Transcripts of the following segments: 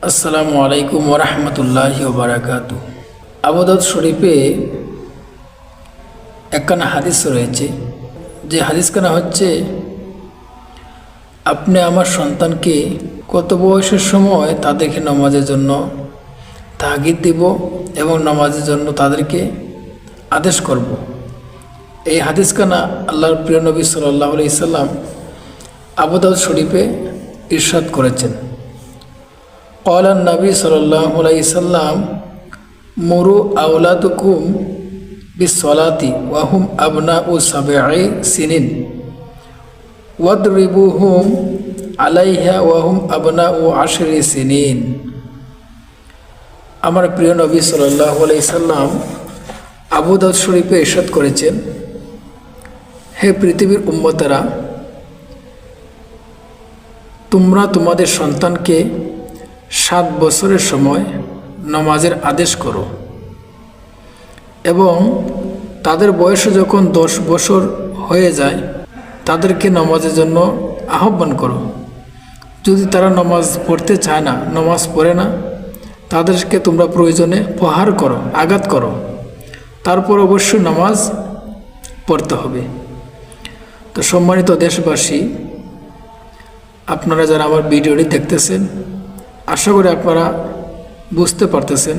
আসসালামু আলাইকুম ওরহমতুল্লাহি ওবারাকাতু। আবু দাউদ শরীফে একখানা হাদিস রয়েছে, যে হাদিসখানা হচ্ছে, আপনি আমার সন্তানকে কত বয়সের সময় তাদেরকে নামাজের জন্য তাগিদ দিব এবং নামাজের জন্য তাদেরকে আদেশ করব। এই হাদিসখানা আল্লাহর প্রিয় নবী সাল্লাল্লাহু আলাইহি সাল্লাম আবু দাউদ শরীফে ইরশাদ করেছেন। ক্বালান নবী সাল্লাল্লাহু আলাইহি সাল্লাম মুরু আওলাদুকুম বিসসালাতি ওয়া হুম আবনাউ সাবঈ সিনিন ওয়াদরিবুহুম আলাইহা ওয়া হুম আবনাউ আশরি সিনিন। আমার প্রিয় নবী সাল্লাল্লাহু আলাইহি সাল্লাম আবু দাউদ শরীফে ইরশাদ করেছেন, হে পৃথিবীর উম্মতেরা, তোমরা তোমাদের সন্তানকে 7 বছরের সময় নামাজের আদেশ করো এবং তাদের বয়স যখন 10 বছর হয়ে যায় তাদেরকে নামাজের জন্য আহ্বান করো। যদি তারা নামাজ পড়তে চায় না, নামাজ পড়ে না, তাদেরকে তোমরা প্রয়োজনে প্রহার করো, আঘাত করো, তারপর অবশ্যই নামাজ পড়তে হবে। তো সম্মানিত দেশবাসী, আপনারা যারা আমার ভিডিওটি দেখতেছেন, আশা করি আপনারা বুঝতে পারতেছেন,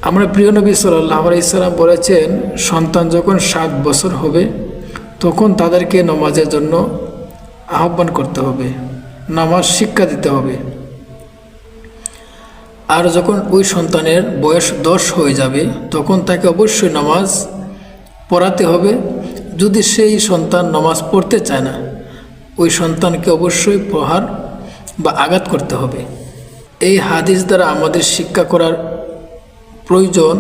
আমরা প্রিয় নবী সাল্লাল্লাহু আলাইহি সাল্লাম বলেছেন, সন্তান যখন 7 বছর হবে তখন তাদেরকে নামাজের জন্য আহ্বান করতে হবে, নামাজ শিক্ষা দিতে হবে। আর যখন ওই সন্তানের বয়স 10 হয়ে যাবে তখন তাকে অবশ্যই নামাজ পড়াতে হবে। যদি সেই সন্তান নামাজ পড়তে চায় না, ওই সন্তানকে অবশ্যই প্রহার বা আঘাত করতে হবে। এই হাদিস দ্বারা আমাদের শিক্ষা করার প্রয়োজন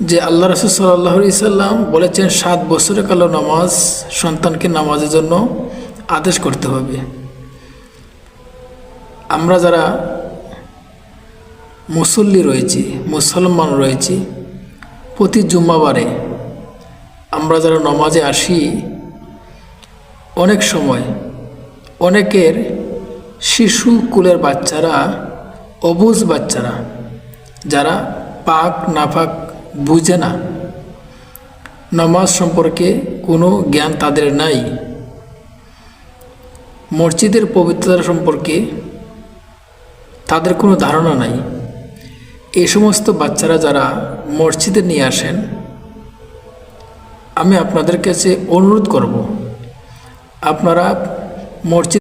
যে আল্লাহ রাসূল সাল্লাল্লাহু আলাইহি সাল্লাম বলেছেন 7 বছরের কালো নামাজ সন্তানকে নামাজের জন্য আদেশ করতে হবে। আমরা যারা মুসল্লি রয়েছি, মুসলমান রয়েছি, প্রতি জুম্মাবারে আমরা যারা নামাজে আসি, অনেক সময় অনেকের শিশু কুলের বাচ্চারা, অবুঝ বাচ্চারা, যারা পাক নাপাক বুঝে না, নামাজ সম্পর্কে কোনো জ্ঞান তাদের নাই, মসজিদের পবিত্রতা সম্পর্কে তাদের কোনো ধারণা নাই, এই সমস্ত বাচ্চারা যারা মসজিদে নিয়ে আসেন, আমি আপনাদের কাছে অনুরোধ করব, আপনারা মসজিদ